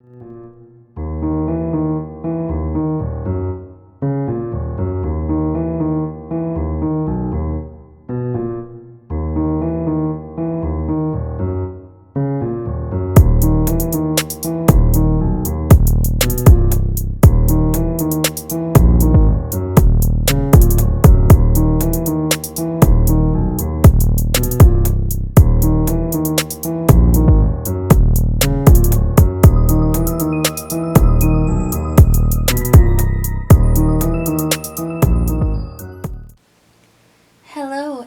Hello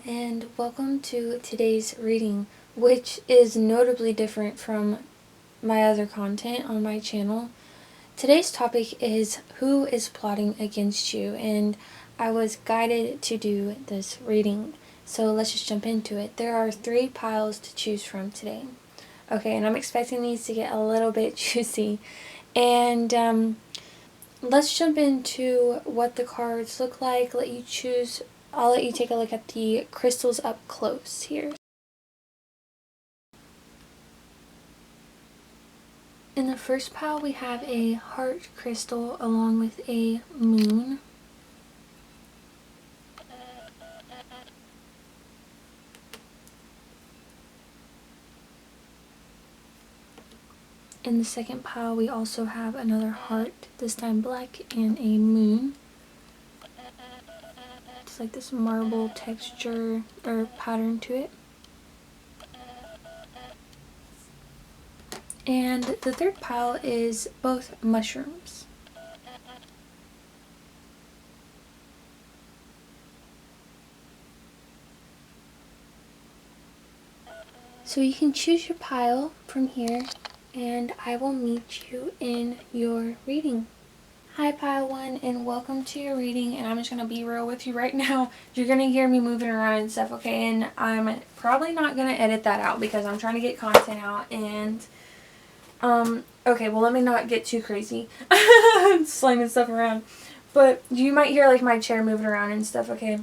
and welcome to today's reading, which is notably different from my other content on my channel. Today's topic is who is plotting against you, and I was guided to do this reading. So let's just jump into it. There are 3 piles to choose from today. Okay, and I'm expecting these to get a little bit juicy. And let's jump into what the cards look like. I'll let you take a look at the crystals up close here. In the first pile we have a heart crystal along with a moon. In the second pile we also have another heart, this time black, and a moon. It's like this marble texture or pattern to it. And the third pile is both mushrooms. So you can choose your pile from here, and I will meet you in your reading. Hi pile 1, and welcome to your reading. And I'm just going to be real with you right now. You're going to hear me moving around and stuff, okay? And I'm probably not going to edit that out because I'm trying to get content out. And okay, well, let me not get too crazy. Slamming stuff around. But you might hear like my chair moving around and stuff, okay?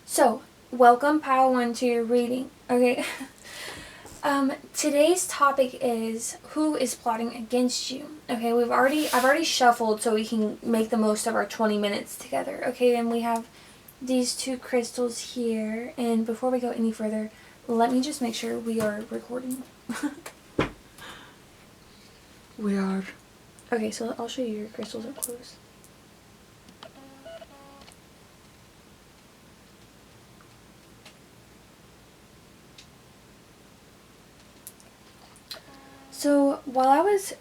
So welcome pile 1 to your reading, okay? Today's topic is who is plotting against you. Okay, I've already shuffled so we can make the most of our 20 minutes together. Okay, and we have these 2 crystals here. And before we go any further, let me just make sure we are recording. We are. Okay, so I'll show you your crystals up close. So while I was,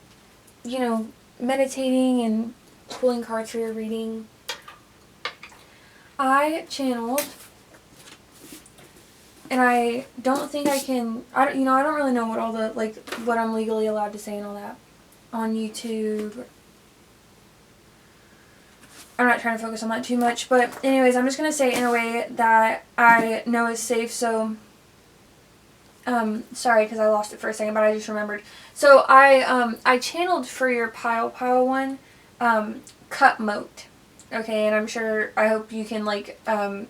meditating and pulling cards for your reading, I channeled, and I don't think I can, I don't really know what all the, what I'm legally allowed to say and all that on YouTube. I'm not trying to focus on that too much, but anyways, I'm just going to say it in a way that I know is safe, so sorry because I lost it for a second, but I just remembered. So I channeled for your pile 1, cut moat. Okay, and I hope you can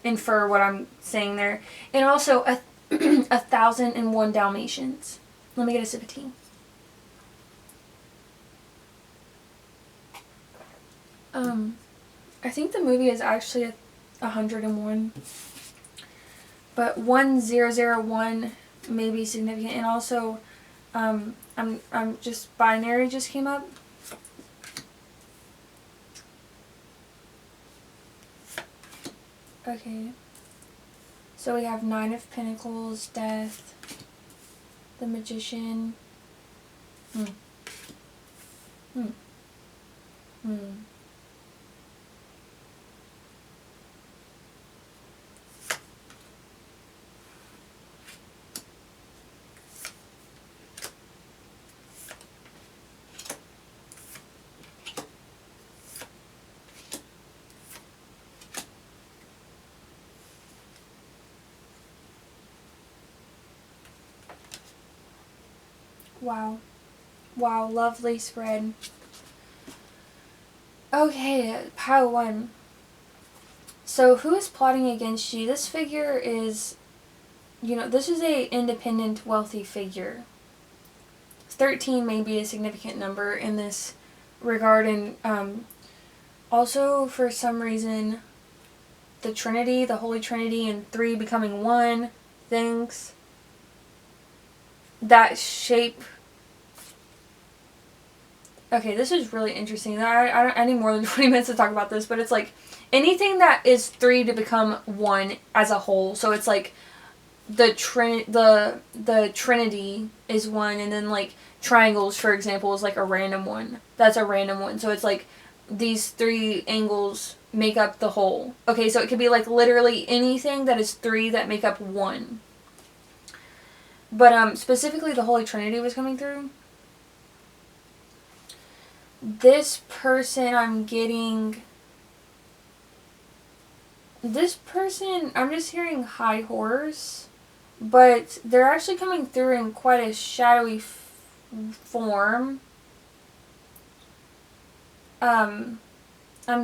infer what I'm saying there. And also 1,001 Dalmatians. Let me get a sip of tea. I think the movie is actually 101. But 1001 may be significant, and also, I'm just binary just came up. Okay. So we have 9 of Pentacles, Death, the Magician. Wow. Wow, lovely spread. Okay, pile 1. So who is plotting against you? This figure is this is a independent, wealthy figure. 13 may be a significant number in this regard, and also for some reason the Trinity, the Holy Trinity, and 3 becoming 1 things that shape. Okay, this is really interesting. I need more than 20 minutes to talk about this, but it's like anything that is 3 to become 1 as a whole. So it's like the Trinity is 1, and then like triangles, for example, is like a random one. That's a random one. So it's like these 3 angles make up the whole. Okay, so it could be like literally anything that is 3 that make up 1. But specifically the Holy Trinity was coming through. This person, I'm just hearing high horse, but they're actually coming through in quite a shadowy form. I'm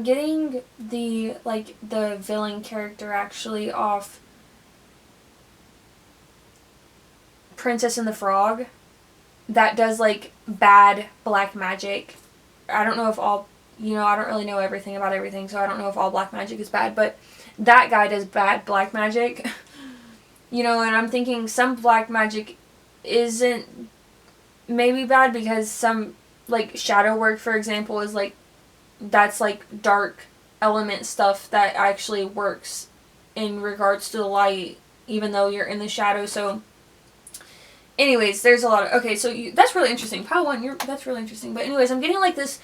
getting the villain character actually off Princess and the Frog that does like bad black magic. I don't know if all, I don't really know everything about everything, so I don't know if all black magic is bad, but that guy does bad black magic. And I'm thinking some black magic isn't maybe bad because some, like, shadow work, for example, is like, that's like dark element stuff that actually works in regards to the light, even though you're in the shadow. So anyways, there's a lot of, okay, so that's really interesting. Pile 1, that's really interesting. But anyways, I'm getting like this,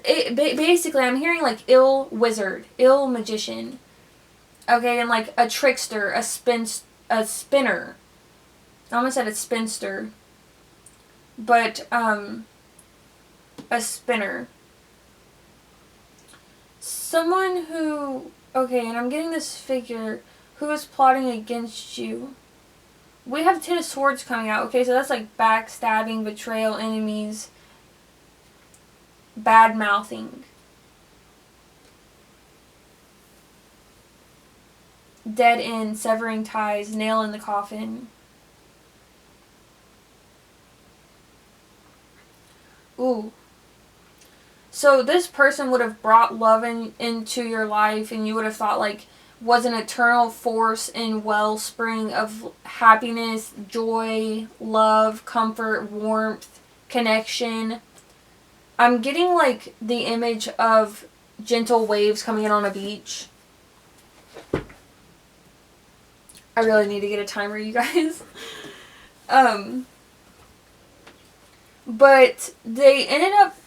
basically I'm hearing like ill wizard, ill magician, okay, and like a trickster, a spinner. I almost said a spinster, but a spinner. Someone who, okay, and I'm getting this figure who is plotting against you. We have 10 of Swords coming out. Okay, so that's like backstabbing, betrayal, enemies, bad mouthing, dead end, severing ties, nail in the coffin. Ooh. So this person would have brought love into your life, and you would have thought like was an eternal force and wellspring of happiness, joy, love, comfort, warmth, connection. I'm getting like the image of gentle waves coming in on a beach. I really need to get a timer, you guys. But they ended up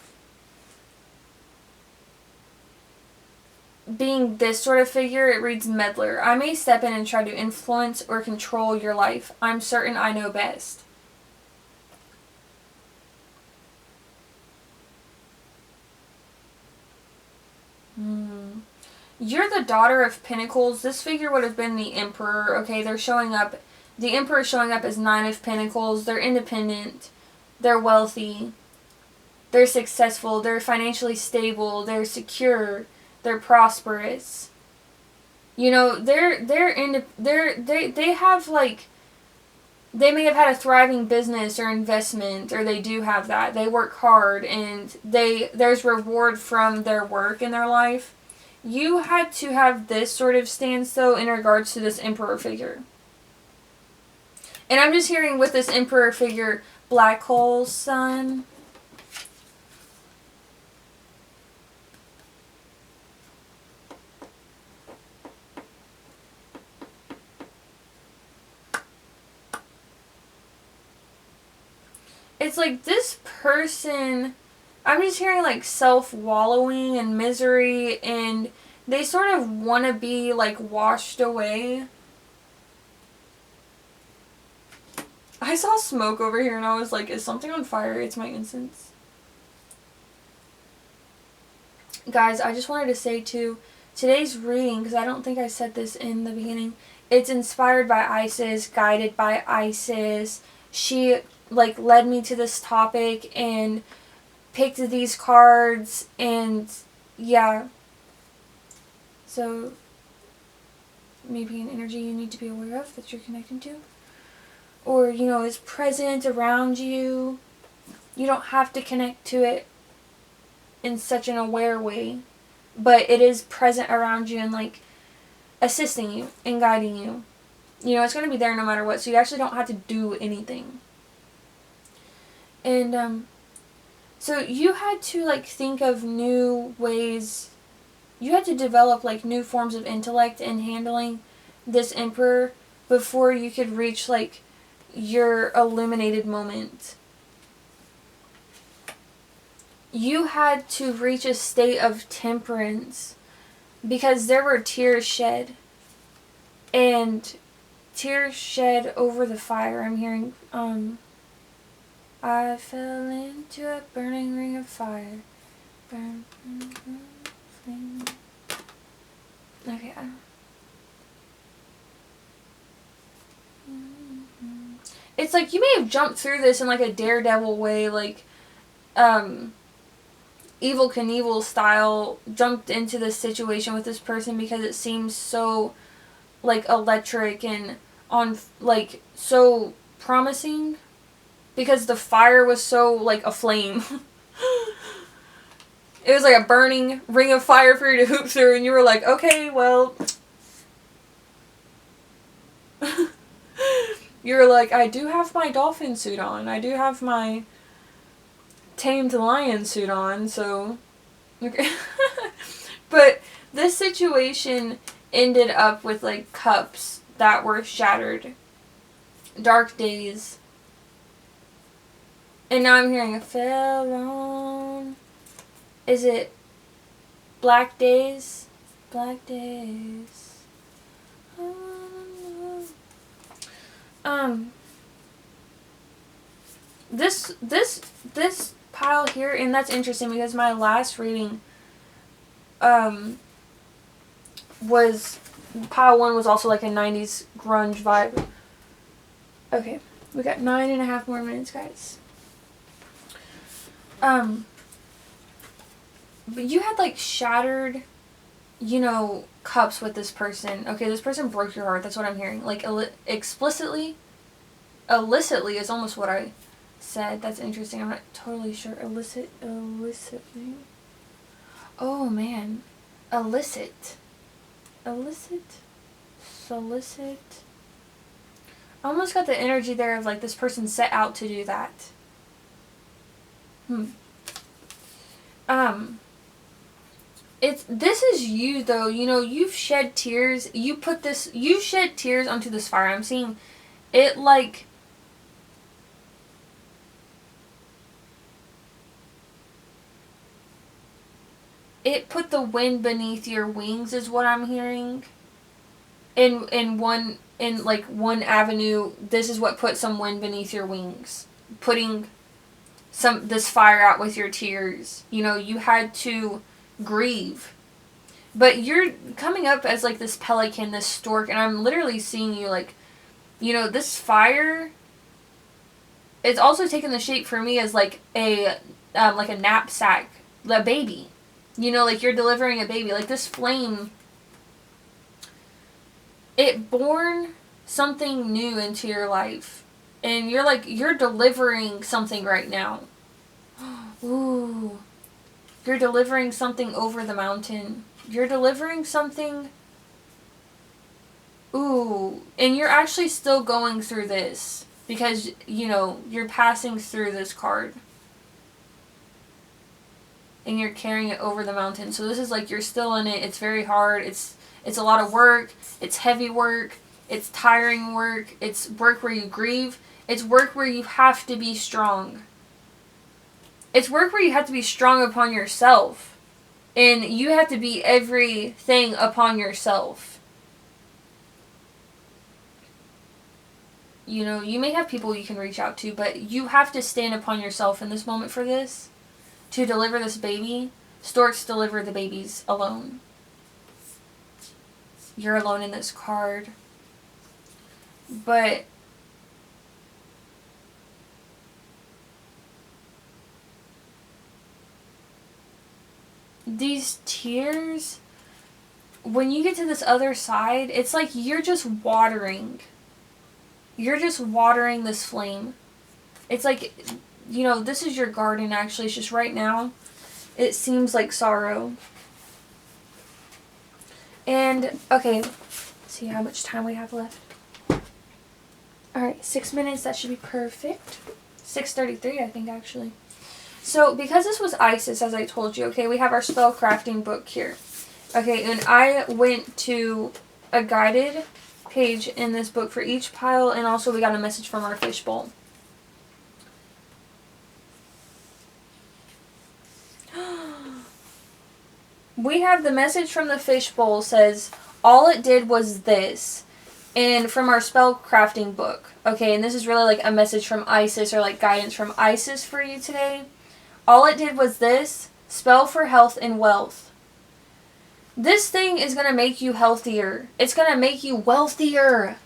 being this sort of figure. It reads meddler. I may step in and try to influence or control your life. I'm certain I know best. You're the daughter of Pentacles. This figure would have been the Emperor. Okay, they're showing up. The Emperor is showing up as 9 of Pentacles. They're independent. They're wealthy. They're successful. They're financially stable. They're secure. They're prosperous. They have like, they may have had a thriving business or investment, or they do have that. They work hard, and there's reward from their work in their life. You had to have this sort of stance, though, in regards to this Emperor figure. And I'm just hearing with this Emperor figure, black hole sun. It's like this person, I'm just hearing like self-wallowing and misery, and they sort of want to be like washed away. I saw smoke over here and I was like, is something on fire? It's my incense. Guys, I just wanted to say too, today's reading, because I don't think I said this in the beginning, it's inspired by Isis, guided by Isis. She like led me to this topic and picked these cards, and yeah. So maybe an energy you need to be aware of that you're connecting to. or, you know, is present around you. You don't have to connect to it in such an aware way, but it is present around you and, like, assisting you and guiding you. You know, it's going to be there no matter what, so you actually don't have to do anything. And, so you had to, like, think of new ways. You had to develop, like, new forms of intellect in handling this emperor before you could reach, like, your illuminated moment. You had to reach a state of temperance because there were tears shed. And tears shed over the fire. I'm hearing, I fell into a burning ring of fire. Burn, burn, burn, flame. Okay. It's like you may have jumped through this in, like, a Daredevil way, like, Evel Knievel style, jumped into this situation with this person because it seems so, like, electric and like, so promising because the fire was so, like, aflame. It was like a burning ring of fire for you to hoop through, and you were like, okay, well. You were like, I do have my dolphin suit on. I do have my tamed lion suit on, so. Okay. But this situation ended up with, like, cups that were shattered. Dark days. And now I'm hearing a fell on. Is it black days? Black days. This pile here, and that's interesting because my last reading, was, pile 1 was also like a 90s grunge vibe. Okay, we got 9.5 more minutes, guys. But you had, like, shattered, you know, cups with this person. Okay, this person broke your heart. That's what I'm hearing. Like, illicitly is almost what I said. That's interesting. I'm not totally sure. Illicitly. Oh, man. Solicit. I almost got the energy there of, like, this person set out to do that. This is you, though. You know, you've shed tears. You shed tears onto this fire. I'm seeing it, like, it put the wind beneath your wings is what I'm hearing. In one avenue, this is what put some wind beneath your wings. Putting this fire out with your tears. You know, you had to grieve. But you're coming up as, like, this pelican, this stork, and I'm literally seeing you, like, you know, this fire, it's also taken the shape for me as, like, a knapsack, a baby. You know, like, you're delivering a baby. Like, this flame, it born something new into your life. And you're delivering something right now. Ooh. You're delivering something over the mountain. You're delivering something. Ooh. And you're actually still going through this. Because, you know, you're passing through this card. And you're carrying it over the mountain. So this is like you're still in it. It's very hard. It's a lot of work. It's heavy work. It's tiring work. It's work where you grieve. It's work where you have to be strong. It's work where you have to be strong upon yourself. And you have to be everything upon yourself. You know, you may have people you can reach out to, but you have to stand upon yourself in this moment for this. To deliver this baby. Storks deliver the babies alone. You're alone in this card. But these tears, when you get to this other side, it's like you're just watering. you're just watering this flame. It's like, you know, this is your garden actually. It's just right now, it seems like sorrow. And, okay, let's see how much time we have left. Alright, 6 minutes, that should be perfect. 6:33, I think, actually. So, because this was Isis, as I told you, okay, we have our spell crafting book here. Okay, and I went to a guided page in this book for each pile, and also we got a message from our fishbowl. We have the message from the fishbowl says, all it did was this. And from our spell crafting book. Okay, and this is really like a message from Isis, or like guidance from Isis for you today. All it did was this. Spell for health and wealth. This thing is going to make you healthier. It's going to make you wealthier.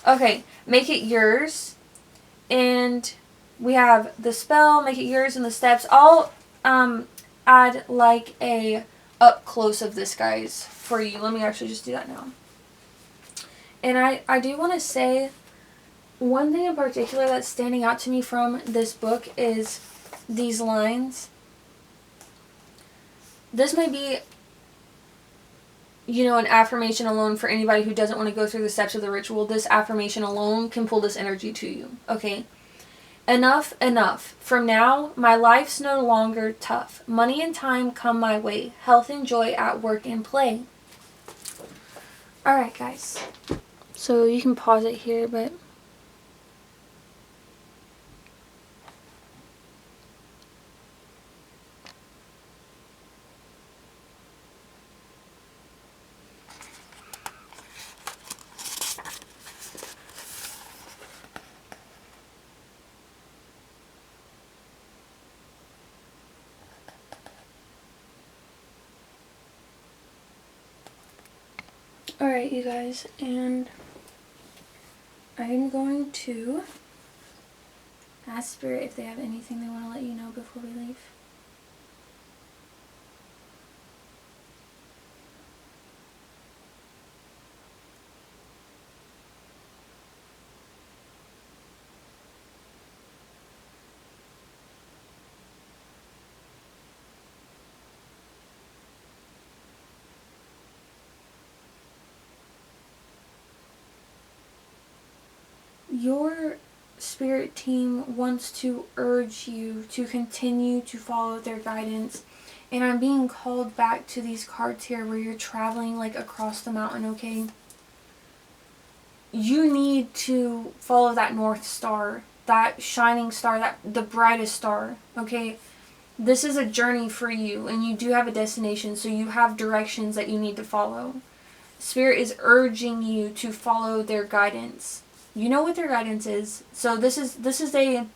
Okay, make it yours. And we have the spell, make it yours, and the steps. I'll add like a up close of this, guys, for you. Let me actually just do that now. And I do want to say one thing in particular that's standing out to me from this book is these lines. This may be, you know, an affirmation alone for anybody who doesn't want to go through the steps of the ritual. This affirmation alone can pull this energy to you, okay? Enough, enough. From now, my life's no longer tough. Money and time come my way. Health and joy at work and play. Alright, guys. So you can pause it here, but... Alright, you guys, and I'm going to ask Spirit if they have anything they want to let you know before we leave. Your spirit team wants to urge you to continue to follow their guidance. And I'm being called back to these cards here where you're traveling like across the mountain, okay? You need to follow that north star, that shining star, that the brightest star, okay? This is a journey for you, and you do have a destination, so you have directions that you need to follow. Spirit is urging you to follow their guidance. You know what their guidance is. So this is an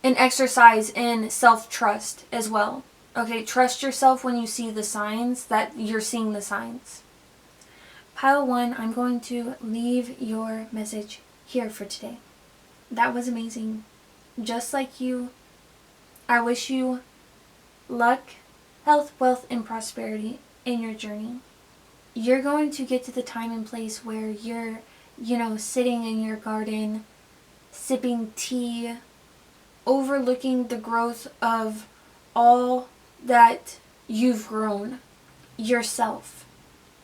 exercise in self-trust as well. Okay, trust yourself when you see the signs, that you're seeing the signs. Pile 1, I'm going to leave your message here for today. That was amazing. Just like you, I wish you luck, health, wealth, and prosperity in your journey. You're going to get to the time and place where you're, you know, sitting in your garden, sipping tea, overlooking the growth of all that you've grown yourself.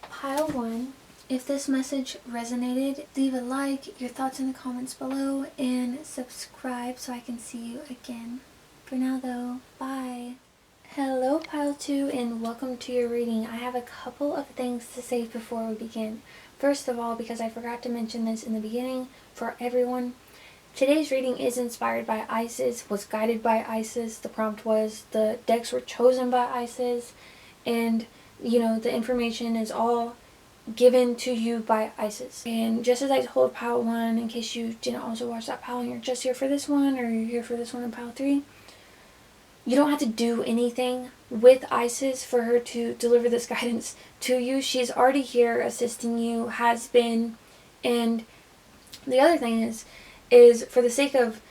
Pile 1, if this message resonated, leave a like, your thoughts in the comments below, and subscribe so I can see you again. For now though, bye. Hello Pile 2, and welcome to your reading. I have a couple of things to say before we begin. First of all, because I forgot to mention this in the beginning for everyone, today's reading is inspired by Isis, was guided by Isis. The prompt was, the decks were chosen by Isis, and you know, the information is all given to you by Isis. And just as I told Pile 1, in case you didn't also watch that pile and you're just here for this one, or you're here for this one in Pile 3, you don't have to do anything with Isis for her to deliver this guidance to you. She's already here assisting you, has been. And the other thing is for the sake of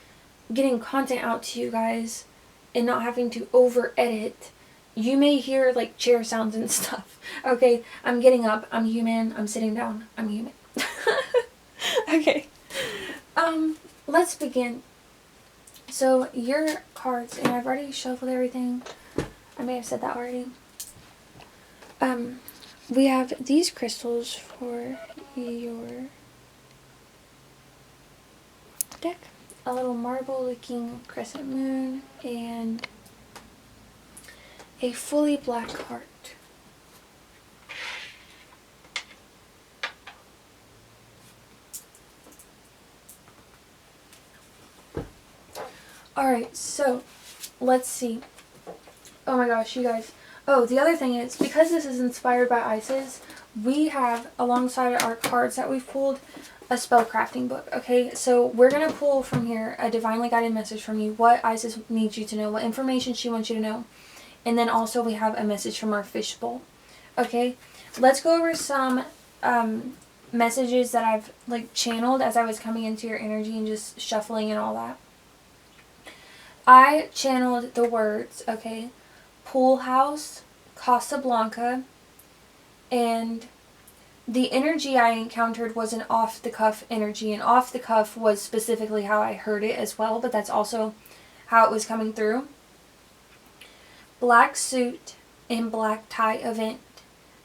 getting content out to you guys and not having to over edit, you may hear like chair sounds and stuff. Okay, I'm getting up, I'm human, I'm sitting down, I'm human. Okay. Let's begin. So, your cards, and I've already shuffled everything. I may have said that already. We have these crystals for your deck. A little marble-looking crescent moon and a fully black heart. Alright, so let's see. Oh my gosh, you guys. Oh, the other thing is, because this is inspired by Isis, we have, alongside our cards that we've pulled, a spellcrafting book, okay? So we're going to pull from here a divinely guided message from you, what Isis needs you to know, what information she wants you to know. And then also we have a message from our fishbowl, okay? Let's go over some messages that I've channeled as I was coming into your energy and just shuffling and all that. I channeled the words, okay, pool house, Casablanca, and the energy I encountered was an off-the-cuff energy, and off-the-cuff was specifically how I heard it as well, but that's also how it was coming through. Black suit and black tie event,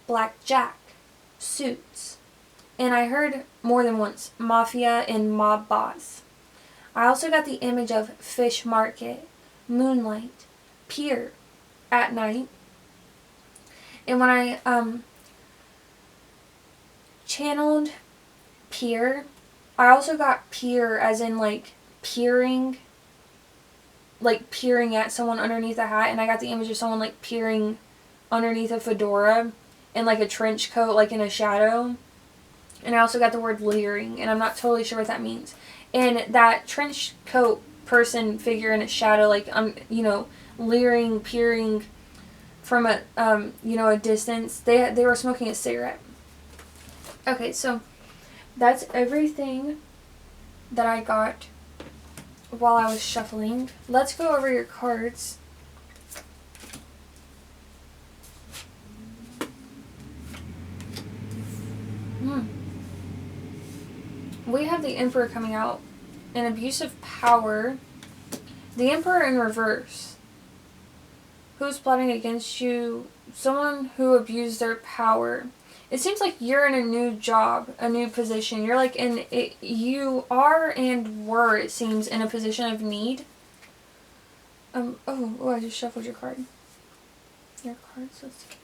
blackjack, suits, and I heard more than once, mafia and mob boss. I also got the image of fish market, moonlight, pier at night. And when I channeled pier, I also got peer as in peering, peering at someone underneath a hat, and I got the image of someone peering underneath a fedora and a trench coat in a shadow. And I also got the word leering, and I'm not totally sure what that means. And that trench coat person figure in a shadow, leering, peering from a, a distance. They were smoking a cigarette. Okay, so that's everything that I got while I was shuffling. Let's go over your cards. We have the Emperor coming out. An abuse of power. The Emperor in reverse. Who's plotting against you? Someone who abused their power. It seems like you're in a new job, a new position. You're you are and were, it seems, in a position of need. I just shuffled your card. Your cards, let's see.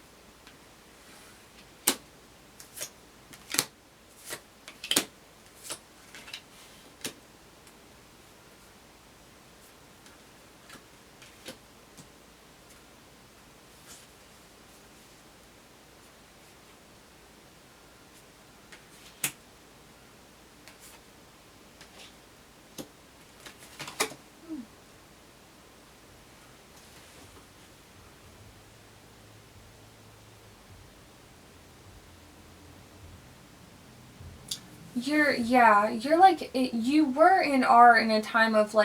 You were and are in a time of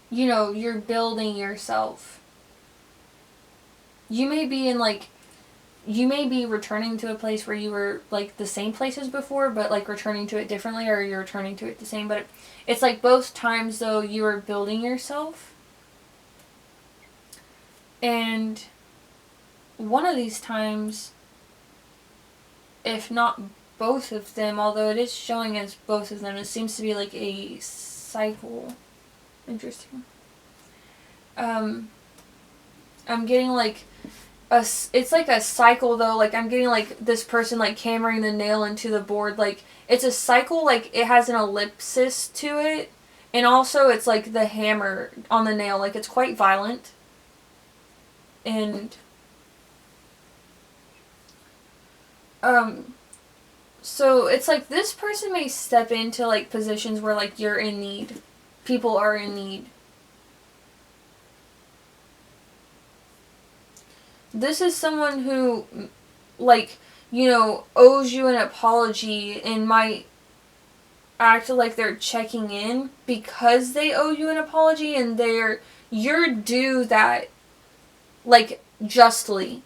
you're building yourself. You may be you may be returning to a place where you were the same place as before, but returning to it differently, or you're returning to it the same, but it's both times though you were building yourself. And one of these times, if not both of them, although it is showing as both of them, it seems to be a cycle. Interesting. I'm getting it's a cycle though. I'm getting this person hammering the nail into the board. It's a cycle, it has an ellipsis to it, and also it's the hammer on the nail. It's quite violent. And so it's this person may step into positions where you're in need. People are in need. This is someone who owes you an apology and might act like they're checking in because they owe you an apology, and you're due that justly.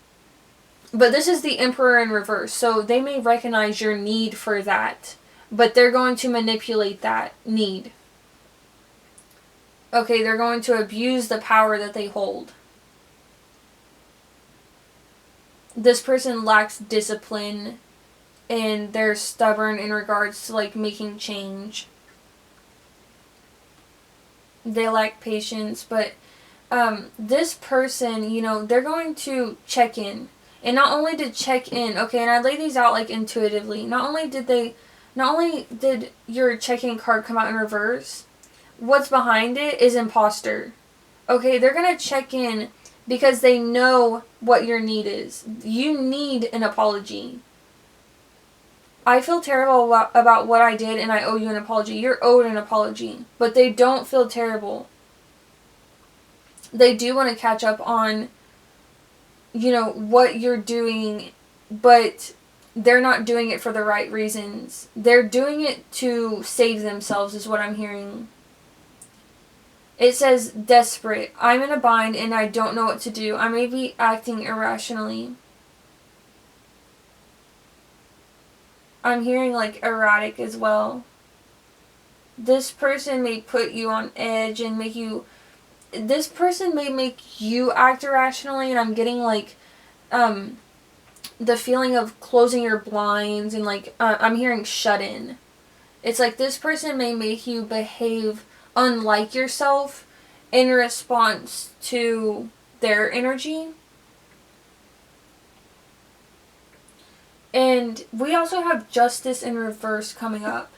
But this is the Emperor in reverse. So they may recognize your need for that, but they're going to manipulate that need. Okay, they're going to abuse the power that they hold. This person lacks discipline, and they're stubborn in regards to, like, making change. They lack patience, but this person, you know, they're going to check in. And not only to check in, okay, and I lay these out, like, intuitively. Not only did your check-in card come out in reverse, what's behind it is imposter. Okay, they're going to check in because they know what your need is. You need an apology. I feel terrible about what I did and I owe you an apology. You're owed an apology. But they don't feel terrible. They do want to catch up on, you know, what you're doing, but they're not doing it for the right reasons. They're doing it to save themselves, is what I'm hearing. It says, desperate. I'm in a bind and I don't know what to do. I may be acting irrationally. I'm hearing, like, erratic as well. This person may put you on edge and make you... This person may make you act irrationally, and I'm getting, like, the feeling of closing your blinds and, like, I'm hearing shut in. It's like this person may make you behave unlike yourself in response to their energy. And we also have justice in reverse coming up.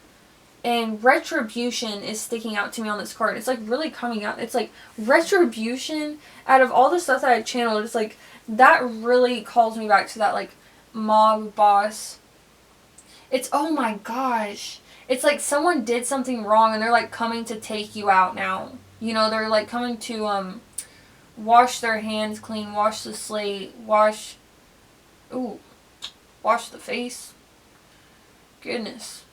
And retribution is sticking out to me on this card. It's, like, really coming out. It's, like, retribution, out of all the stuff that I channeled, it's, like, that really calls me back to that, like, mob boss. It's, oh my gosh. It's like someone did something wrong and they're, like, coming to take you out now. You know, they're, like, coming to, wash their hands clean, wash the slate, wash the face. Goodness.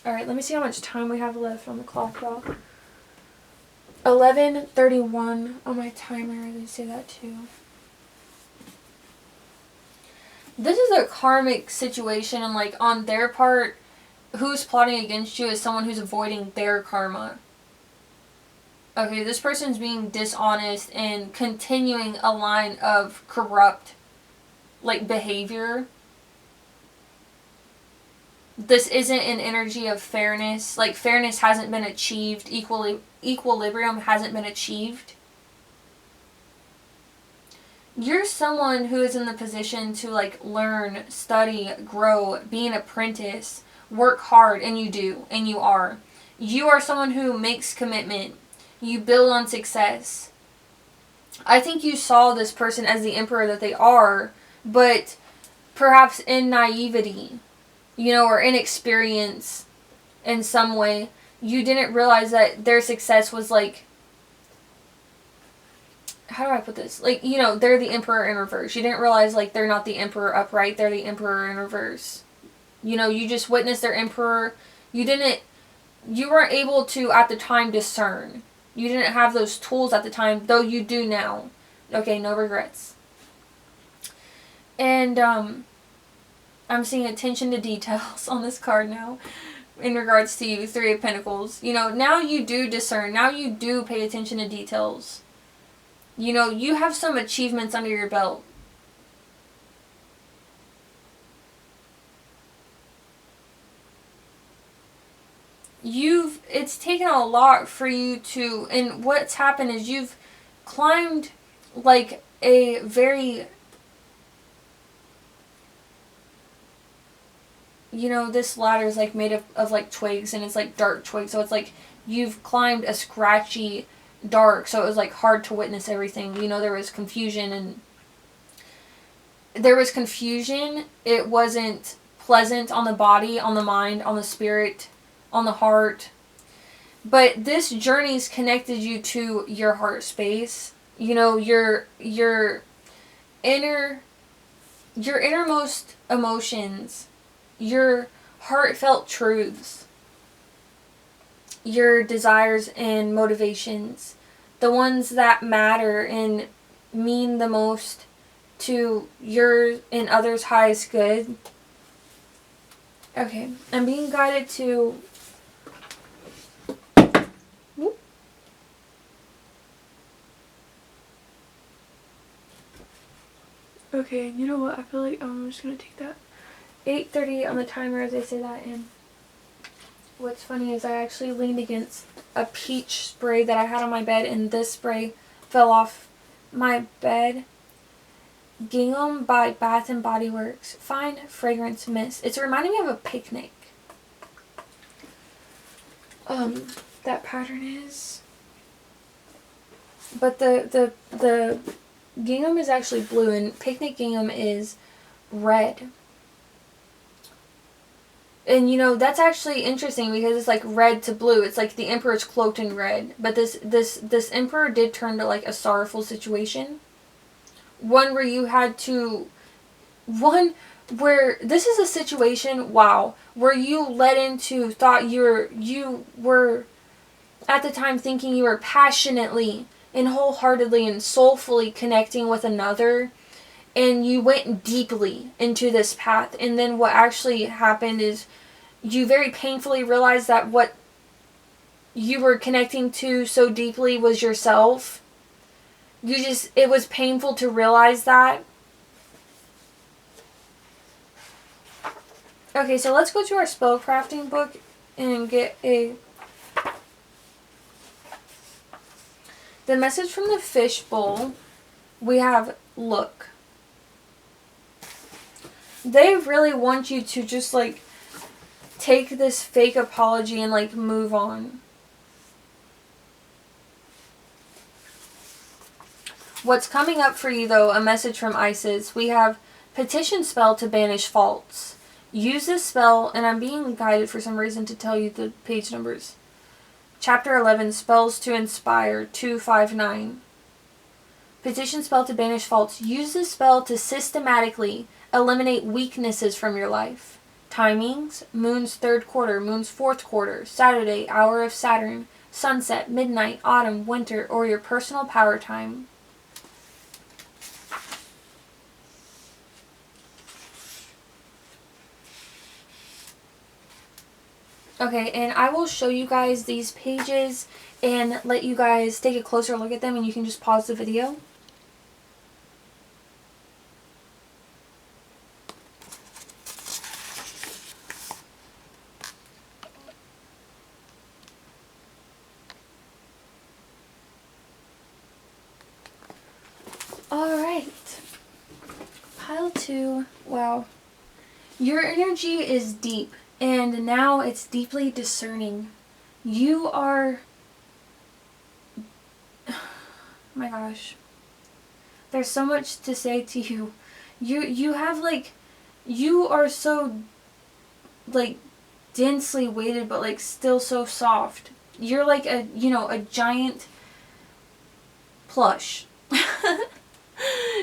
Alright, let me see how much time we have left on the clock, y'all. 11:31 on my timer. They say that too. This is a karmic situation, and, like, on their part, who's plotting against you is someone who's avoiding their karma. Okay, this person's being dishonest and continuing a line of corrupt, like, behavior. This isn't an energy of fairness. Like, fairness hasn't been achieved. Equilibrium hasn't been achieved. You're someone who is in the position to, like, learn, study, grow, be an apprentice, work hard, and you do, and you are. You are someone who makes commitment. You build on success. I think you saw this person as the emperor that they are, but perhaps in naivety, you know, or inexperience in some way, you didn't realize that their success was, like, how do I put this? Like, you know, they're the emperor in reverse. You didn't realize, like, they're not the emperor upright, they're the emperor in reverse. You know, you just witnessed their emperor. You weren't able to, at the time, discern. You didn't have those tools at the time, though you do now. Okay, no regrets. And, I'm seeing attention to details on this card now in regards to you, Three of Pentacles. You know, now you do discern. Now you do pay attention to details. You know, you have some achievements under your belt. It's taken a lot for you to, and what's happened is you've climbed, like, a very, you know, this ladder is, like, made of like, twigs, and it's, like, dark twigs, so it's, like, you've climbed a scratchy dark, so it was, like, hard to witness everything. You know, there was confusion. It wasn't pleasant on the body, on the mind, on the spirit, on the heart. But this journey's connected you to your heart space. You know, your innermost emotions, your heartfelt truths, your desires and motivations. the ones that matter and mean the most to your and others' highest good. Okay, I'm being guided to... Whoop. Okay, you know what? I feel like I'm just going to take that. 8:30 on the timer as I say that, and what's funny is I actually leaned against a peach spray that I had on my bed, and this spray fell off my bed. Gingham by Bath and Body Works. Fine Fragrance Mist. It's reminding me of a picnic. That pattern is... But the gingham is actually blue, and picnic gingham is red. And you know, that's actually interesting because it's like red to blue. It's like the emperor's cloaked in red. But this emperor did turn to like a sorrowful situation. One where you had to... One where this is a situation, wow, where you led into, thought you were at the time thinking you were passionately and wholeheartedly and soulfully connecting with another, and you went deeply into this path, and then what actually happened is you very painfully realized that what you were connecting to so deeply was yourself. It was painful to realize that. Okay, so let's go to our spellcrafting book and get the message from the fishbowl. We have look. They really want you to just like take this fake apology and like move on. What's coming up for you though, a message from Isis. We have petition spell to banish faults. Use this spell, and I'm being guided for some reason to tell you the page numbers. Chapter 11, Spells to Inspire, 259. Petition spell to banish faults. Use this spell to systematically eliminate weaknesses from your life. Timings: moon's third quarter, moon's fourth quarter, Saturday, hour of Saturn, sunset, midnight, autumn, winter, or your personal power time. Okay, and I will show you guys these pages and let you guys take a closer look at them, and you can just pause the video. Alright. Pile 2. Wow. Your energy is deep, and now it's deeply discerning. You are... my gosh. There's so much to say to you. You have like... You are so like densely weighted, but like still so soft. You're like a, you know, a giant plush.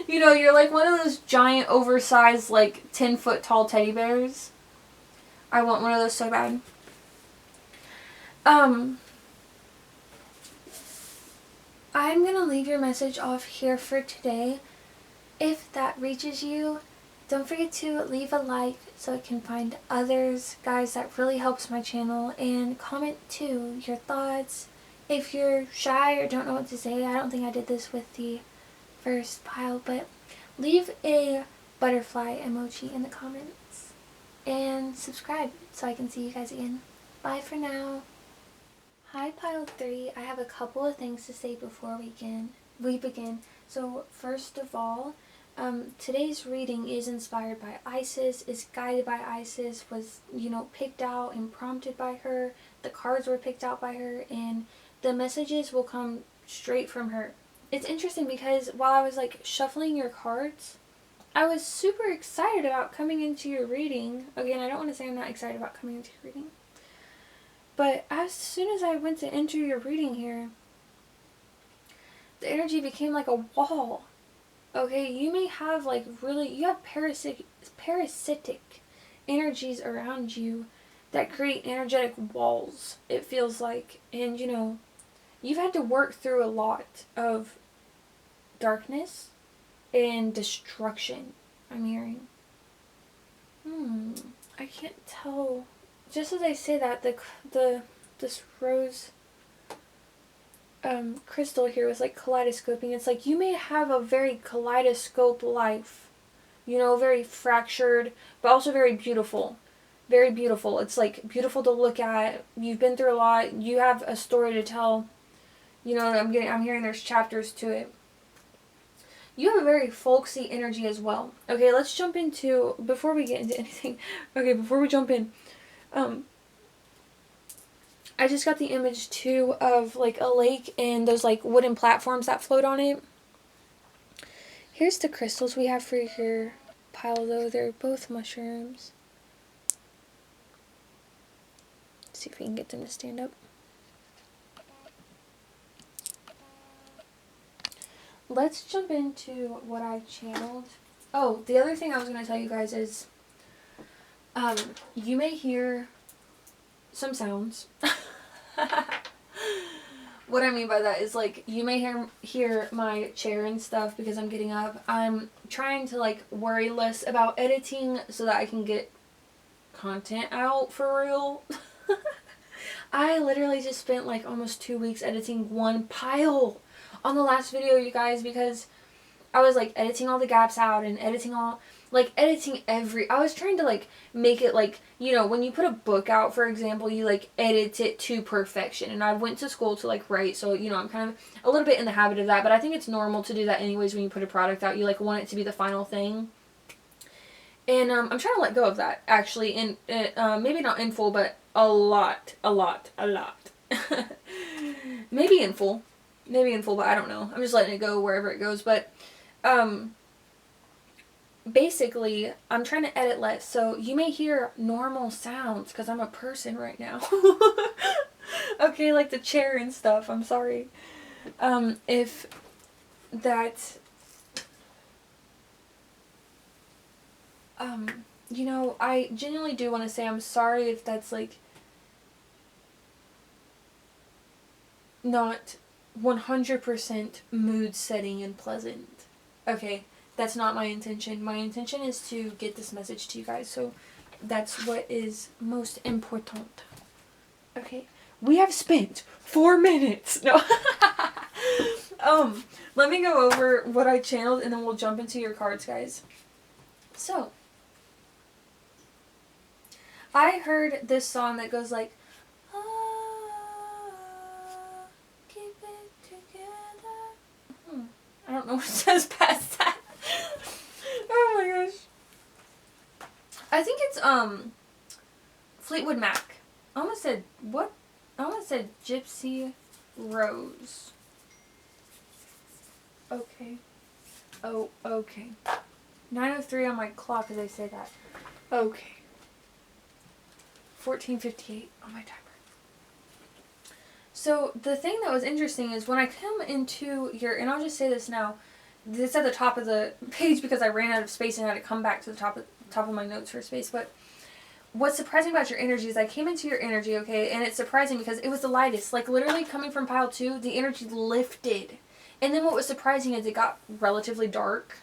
You know, you're like one of those giant oversized like 10-foot tall teddy bears. I want one of those so bad. I'm gonna leave your message off here for today. If that reaches you, don't forget to leave a like so it can find others. Guys, that really helps my channel. And comment too your thoughts. If you're shy or don't know what to say, I don't think I did this with the first pile, but leave a butterfly emoji in the comments. And subscribe so I can see you guys again. Bye for now. Hi pile 3. I have a couple of things to say before we begin. So first of all, today's reading is inspired by Isis, is guided by Isis, was, you know, picked out and prompted by her. The cards were picked out by her, and the messages will come straight from her. It's interesting because while I was like shuffling your cards, I was super excited about coming into your reading. Again, I don't want to say I'm not excited about coming into your reading. But as soon as I went to enter your reading here, the energy became like a wall. Okay, you may have like you have parasitic energies around you that create energetic walls, it feels like. And you know, you've had to work through a lot of darkness and destruction, I'm hearing. I can't tell. Just as I say that, this rose crystal here was like kaleidoscoping. It's like you may have a very kaleidoscope life, you know, very fractured, but also very beautiful. Very beautiful. It's like beautiful to look at. You've been through a lot. You have a story to tell. You know, I'm hearing there's chapters to it. You have a very folksy energy as well. Okay, let's jump into, before we get into anything, okay, before we jump in, I just got the image too of like a lake and those like wooden platforms that float on it. Here's the crystals we have for your pile though. They're both mushrooms. Let's see if we can get them to stand up. Let's jump into what I channeled. Oh, the other thing I was going to tell you guys is you may hear some sounds. What I mean by that is like you may hear my chair and stuff because I'm getting up. I'm trying to like worry less about editing so that I can get content out for real. I literally just spent like almost 2 weeks editing one pile on the last video, you guys, because I was like editing all the gaps out and editing I was trying to like make it like, you know, when you put a book out, for example, you like edit it to perfection. And I went to school to like write, so, you know, I'm kind of a little bit in the habit of that, but I think it's normal to do that anyways when you put a product out. You like want it to be the final thing. And I'm trying to let go of that, actually, and maybe not in full, but a lot. Maybe in full, but I don't know. I'm just letting it go wherever it goes, but basically, I'm trying to edit less, so you may hear normal sounds, because I'm a person right now. Okay, like the chair and stuff, I'm sorry. If that... you know, I genuinely do want to say I'm sorry if that's, like, not 100% mood setting and pleasant. Okay, that's not my intention. My intention is to get this message to you guys, so that's what is most important. Okay, we have spent 4 minutes. No. Let me go over what I channeled and then we'll jump into your cards, guys. So, I heard this song that goes like, keep it together. I don't know what it says past that. Oh my gosh. I think it's Fleetwood Mac. I almost said what? I almost said Gypsy Rose. Okay. Oh, okay. 9:03 on my clock as I say that. Okay. 14:58 on my timer. So the thing that was interesting is when I come into your, and I'll just say this now, it's at the top of the page because I ran out of space and had to come back to the top of my notes for space, but what's surprising about your energy is I came into your energy, okay, and it's surprising because it was the lightest, like literally coming from pile 2, the energy lifted, and then what was surprising is it got relatively dark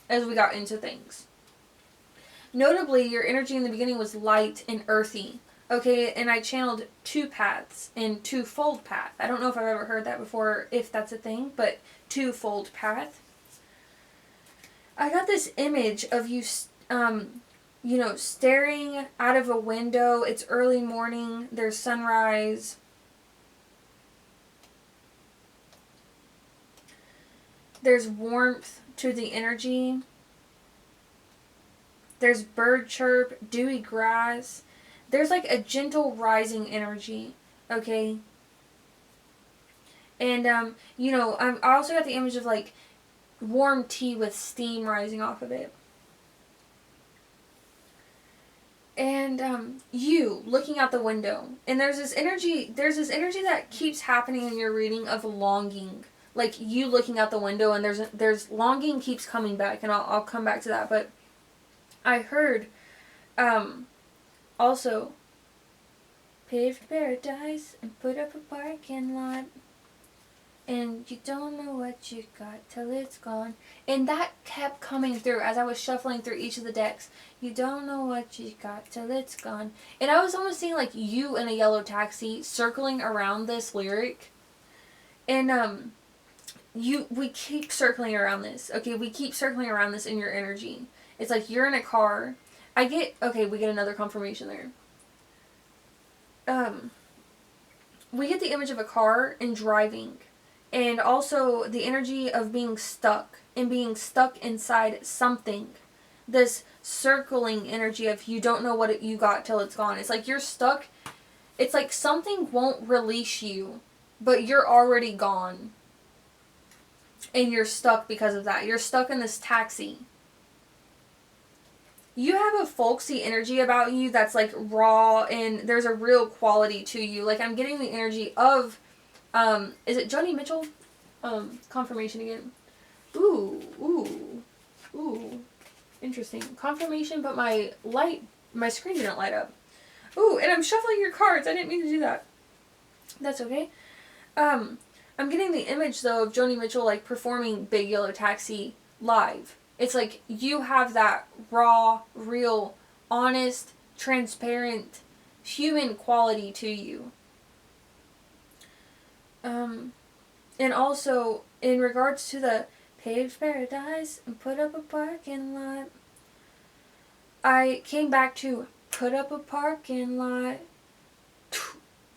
as we got into things. Notably, your energy in the beginning was light and earthy. Okay, and I channeled 2 paths and 2-fold path. I don't know if I've ever heard that before, if that's a thing, but 2-fold path. I got this image of you, you know, staring out of a window. It's early morning. There's sunrise. There's warmth to the energy. There's bird chirp, dewy grass. There's like a gentle rising energy, okay? And, you know, I also got the image of like warm tea with steam rising off of it. And, you looking out the window. And there's this energy that keeps happening in your reading of longing. Like you looking out the window and there's longing keeps coming back, and I'll come back to that, but I heard, also, paved paradise and put up a parking lot. And you don't know what you got till it's gone. And that kept coming through as I was shuffling through each of the decks. You don't know what you got till it's gone. And I was almost seeing like you in a yellow taxi circling around this lyric. And we keep circling around this. Okay, we keep circling around this in your energy. It's like you're in a car. We get another confirmation there. We get the image of a car and driving. And also the energy of being stuck and being stuck inside something. This circling energy of you don't know what you got till it's gone. It's like you're stuck. It's like something won't release you, but you're already gone. And you're stuck because of that. You're stuck in this taxi. You have a folksy energy about you that's like raw, and there's a real quality to you. Like I'm getting the energy of is it Joni Mitchell? Confirmation again. Ooh. Interesting. Confirmation, but my screen didn't light up. Ooh, and I'm shuffling your cards. I didn't mean to do that. That's okay. I'm getting the image though of Joni Mitchell like performing Big Yellow Taxi live. It's like you have that raw, real, honest, transparent, human quality to you. And also, in regards to the paved paradise and put up a parking lot, I came back to put up a parking lot.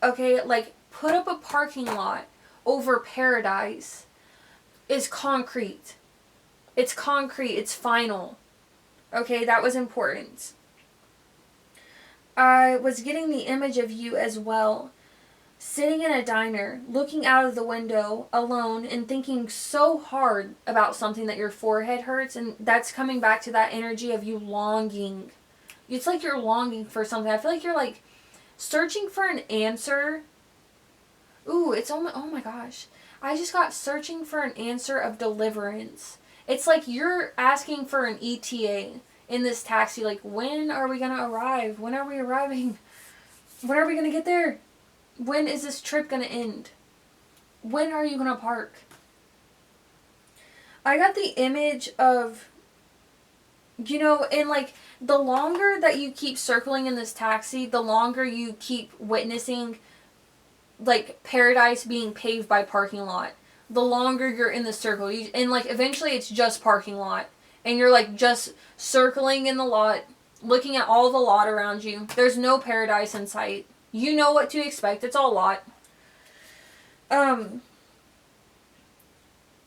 Okay, like, put up a parking lot over paradise is concrete. It's concrete. It's final. Okay, that was important. I was getting the image of you as well. Sitting in a diner, looking out of the window, alone, and thinking so hard about something that your forehead hurts, and that's coming back to that energy of you longing. It's like you're longing for something. I feel like you're like searching for an answer. Ooh, oh my gosh. I just got searching for an answer of deliverance. It's like you're asking for an ETA in this taxi. Like, when are we going to arrive? When are we arriving? When are we going to get there? When is this trip going to end? When are you going to park? I got the image of, and like the longer that you keep circling in this taxi, the longer you keep witnessing like paradise being paved by parking lot. The longer you're in the circle. And like eventually it's just parking lot. And you're like just circling in the lot, looking at all the lot around you. There's no paradise in sight. You know what to expect. It's all lot. I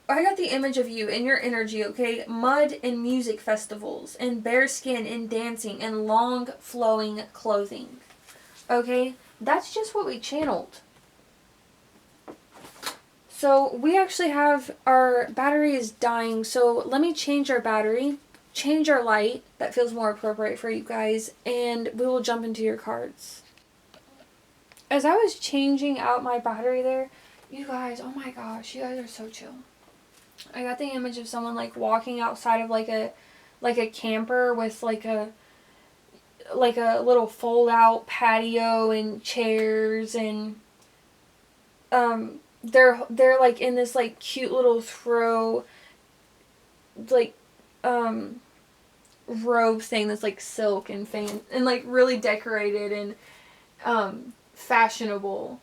got the image of you and your energy, okay? Mud and music festivals, and bare skin and dancing, and long flowing clothing. Okay? That's just what we channeled. So we actually have, our battery is dying, so let me change our battery, change our light, that feels more appropriate for you guys, and we will jump into your cards. As I was changing out my battery there, you guys, oh my gosh, you guys are so chill. I got the image of someone like walking outside of like a camper with like a little fold out patio and chairs, and they're like in this like cute little throw like robe thing that's like silk and and like really decorated and fashionable,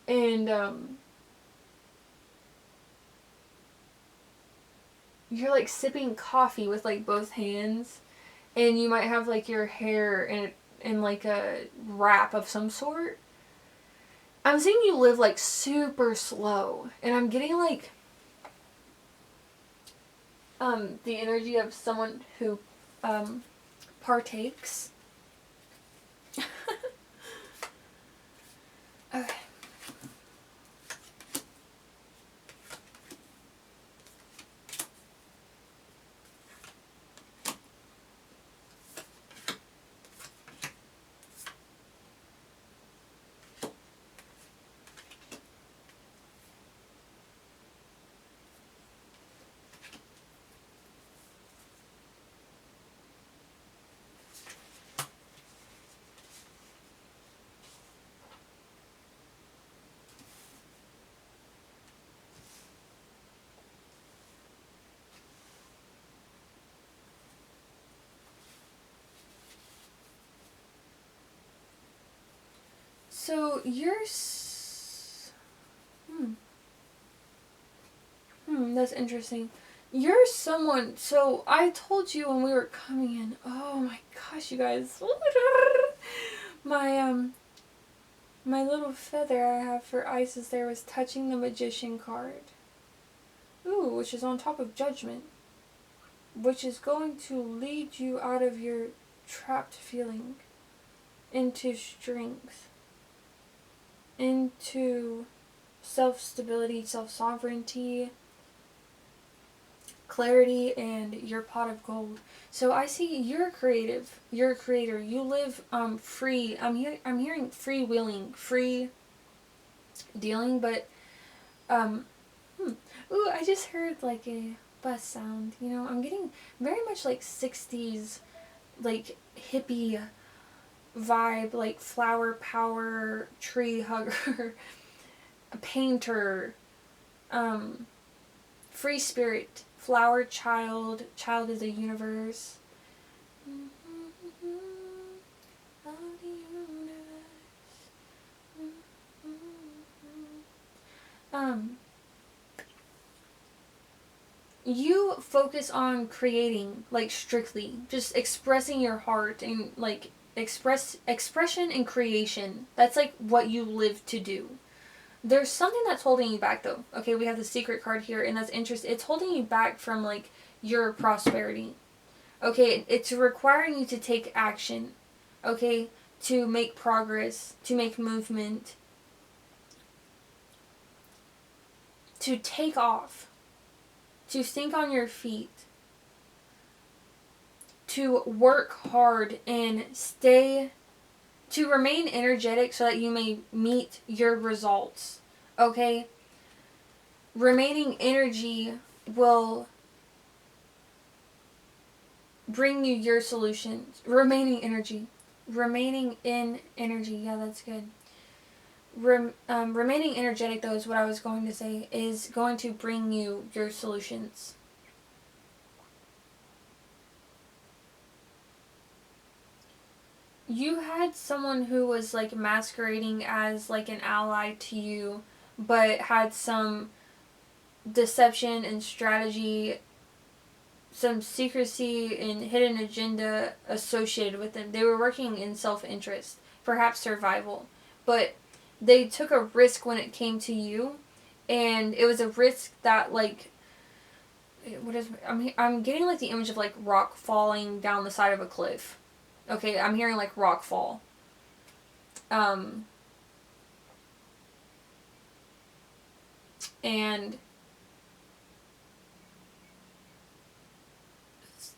and you're like sipping coffee with like both hands, and you might have like your hair in like a wrap of some sort. I'm seeing you live like super slow, and I'm getting like the energy of someone who partakes. Okay. So that's interesting. You're someone, so I told you when we were coming in, oh my gosh, you guys, my, my little feather I have for Isis there was touching the Magician card. Ooh, which is on top of Judgment, which is going to lead you out of your trapped feeling into strength, into self-stability, self-sovereignty, clarity, and your pot of gold. So I see you're creative, you're a creator, you live free. I'm hearing freewheeling, free dealing, but ooh, I just heard like a bus sound. You know, I'm getting very much like 60s, like hippie vibe, like flower power, tree hugger, a painter, free spirit, flower child, child of the universe. You focus on creating, like strictly, just expressing your heart and like expression and creation. That's like what you live to do. There's something that's holding you back though. Okay, we have the secret card here, and that's interesting. It's holding you back from like your prosperity. Okay, it's requiring you to take action. Okay, to make progress, to make movement, to take off, to think on your feet, to work hard and to remain energetic so that you may meet your results. Okay? Remaining energy will bring you your solutions. Remaining in energy. Yeah, that's good. Remaining energetic, though, is what I was going to say, is going to bring you your solutions. You had someone who was like masquerading as like an ally to you, but had some deception and strategy, some secrecy and hidden agenda associated with them. They were working in self-interest, perhaps survival, but they took a risk when it came to you, and it was a risk that like I'm getting like the image of like rock falling down the side of a cliff. Okay, I'm hearing like rock fall. And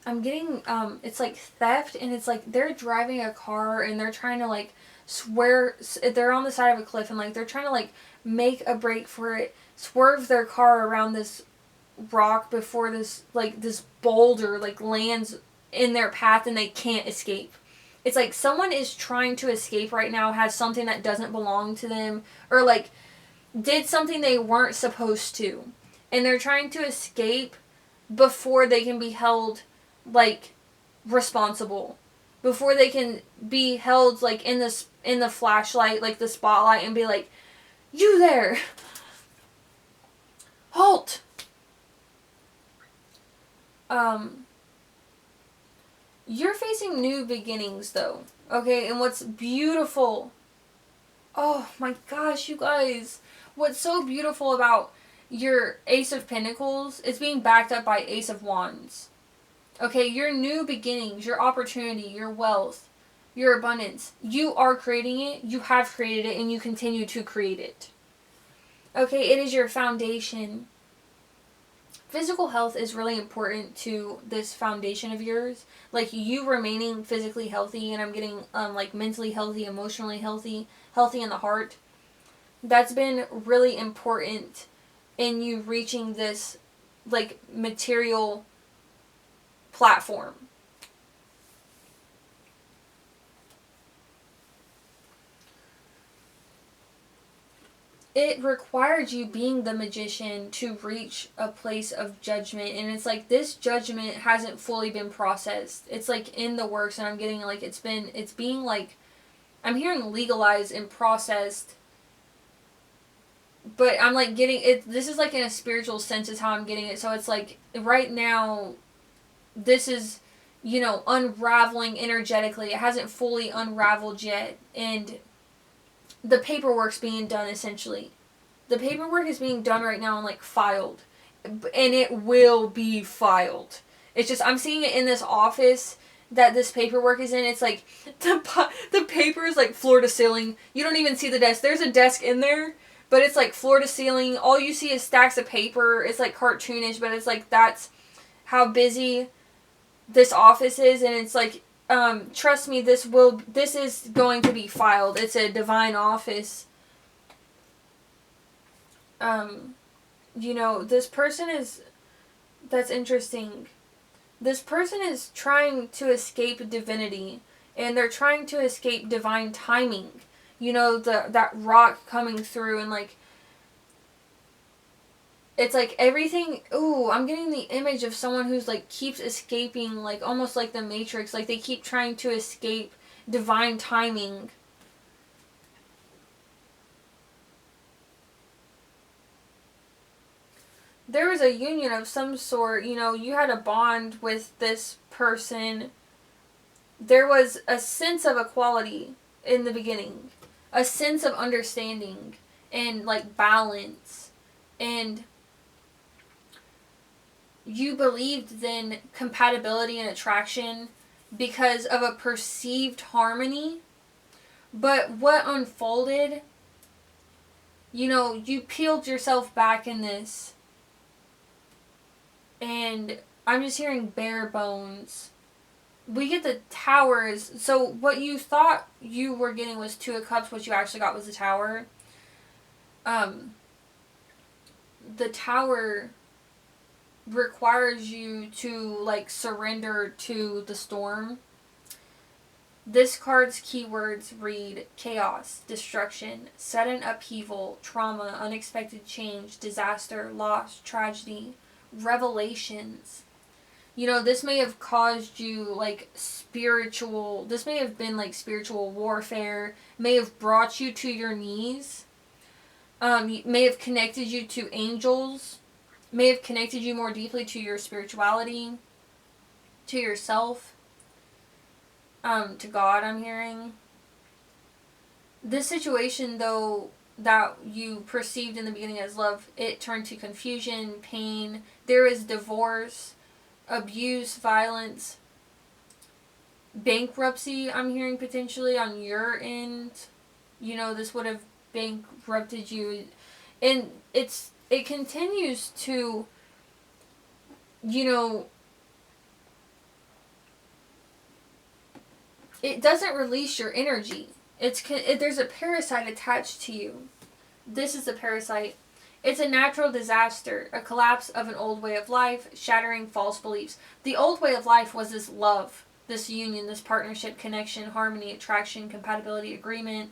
I'm getting it's like theft, and it's like they're driving a car and they're trying to like they're on the side of a cliff, and like they're trying to like make a break for it, swerve their car around this rock before this boulder like lands in their path, and they can't escape. It's like someone is trying to escape right now, has something that doesn't belong to them, or like did something they weren't supposed to, and they're trying to escape before they can be held like responsible, before they can be held like in the flashlight, like the spotlight, and be like, you there, halt. You're facing new beginnings though, okay? And what's beautiful, oh my gosh, you guys, what's so beautiful about your Ace of Pentacles is being backed up by Ace of Wands. Okay, your new beginnings, your opportunity, your wealth, your abundance, you are creating it, you have created it, and you continue to create it. Okay, it is your foundation. Physical health is really important to this foundation of yours. Like you remaining physically healthy, and I'm getting like mentally healthy, emotionally healthy, healthy in the heart. That's been really important in you reaching this like material platform. It required you being the magician to reach a place of judgment, and it's like this judgment hasn't fully been processed. It's like in the works, and I'm getting like it's being like I'm hearing legalized and processed, but I'm like getting it. This is like in a spiritual sense is how I'm getting it. So it's like right now, this is, unraveling energetically. It hasn't fully unraveled yet, and the paperwork's being done essentially. The paperwork is being done right now and like filed, and it will be filed. It's just I'm seeing it in this office that this paperwork is in. It's like the paper is like floor to ceiling. You don't even see the desk. There's a desk in there, but it's like floor to ceiling. All you see is stacks of paper. It's like cartoonish, but it's like that's how busy this office is, and it's like trust me, this is going to be filed. It's a divine office. This person is, that's interesting. This person is trying to escape divinity, and they're trying to escape divine timing. That rock coming through, and like, it's like everything, I'm getting the image of someone who's like keeps escaping, like almost like the Matrix, like they keep trying to escape divine timing. There was a union of some sort, you had a bond with this person. There was a sense of equality in the beginning, a sense of understanding and like balance, and you believed in compatibility and attraction because of a perceived harmony. But what unfolded, you peeled yourself back in this, and I'm just hearing bare bones. We get the towers. So what you thought you were getting was Two of Cups. What you actually got was the Tower. The Tower requires you to like surrender to the storm. This card's keywords read chaos, destruction, sudden upheaval, trauma, unexpected change, disaster, loss, tragedy, revelations. This may have caused you this may have been like spiritual warfare, may have brought you to your knees, may have connected you to angels, may have connected you more deeply to your spirituality, to yourself, to God, I'm hearing. This situation, though, that you perceived in the beginning as love, it turned to confusion, pain. There is divorce, abuse, violence, bankruptcy, I'm hearing potentially on your end. This would have bankrupted you. And it continues to, it doesn't release your energy. There's a parasite attached to you. This is a parasite. It's a natural disaster, a collapse of an old way of life, shattering false beliefs. The old way of life was this love, this union, this partnership, connection, harmony, attraction, compatibility, agreement.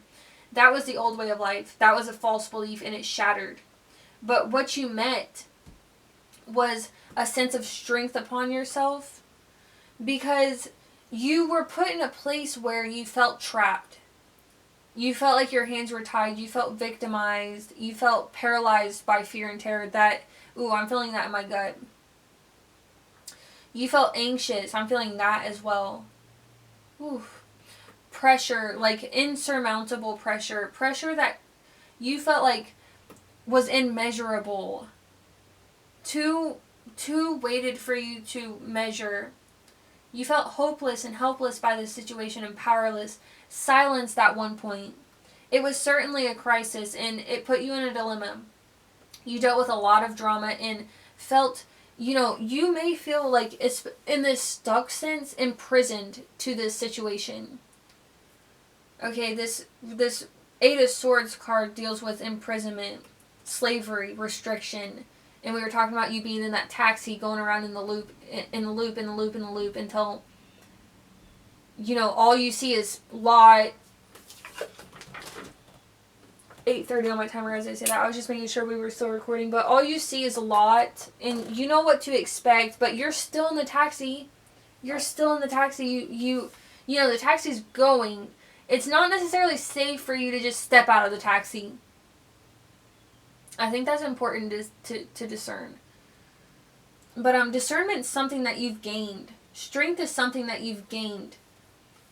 That was the old way of life. That was a false belief, and it shattered. But what you met was a sense of strength upon yourself, because you were put in a place where you felt trapped. You felt like your hands were tied. You felt victimized. You felt paralyzed by fear and terror. I'm feeling that in my gut. You felt anxious. I'm feeling that as well. Pressure, like insurmountable pressure. Pressure that you felt like was immeasurable. Too weighted for you to measure. You felt hopeless and helpless by this situation and powerless. Silenced at one point. It was certainly a crisis, and it put you in a dilemma. You dealt with a lot of drama and felt, you may feel like it's in this stuck sense, imprisoned to this situation. Okay, this Eight of Swords card deals with imprisonment, slavery, restriction. And we were talking about you being in that taxi going around in the loop until, all you see is lot 8:30 on my timer as I say that. I was just making sure we were still recording. But all you see is a lot, and you know what to expect, but you're still in the taxi. You're still in the taxi. The taxi's going, It's not necessarily safe for you to just step out of the taxi. I think that's important to discern. But discernment is something that you've gained. Strength is something that you've gained.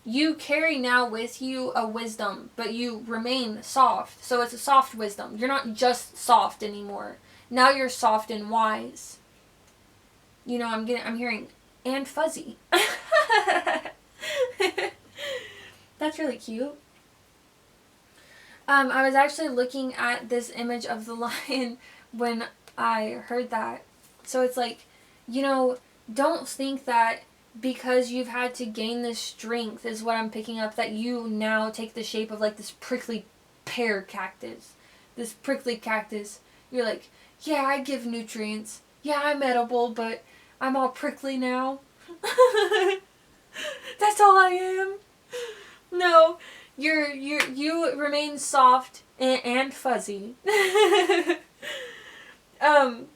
You carry now with you a wisdom, but you remain soft. So it's a soft wisdom. You're not just soft anymore. Now you're soft and wise. You know, I'm hearing and fuzzy. That's really cute. I was actually looking at this image of the lion when I heard that. So it's like, you know, don't think that because you've had to gain this strength, is what I'm picking up, that you now take the shape of like this prickly pear cactus. This prickly cactus. You're like, yeah, I give nutrients. Yeah, I'm edible, but I'm all prickly now. That's all I am. No, you remain soft and fuzzy. And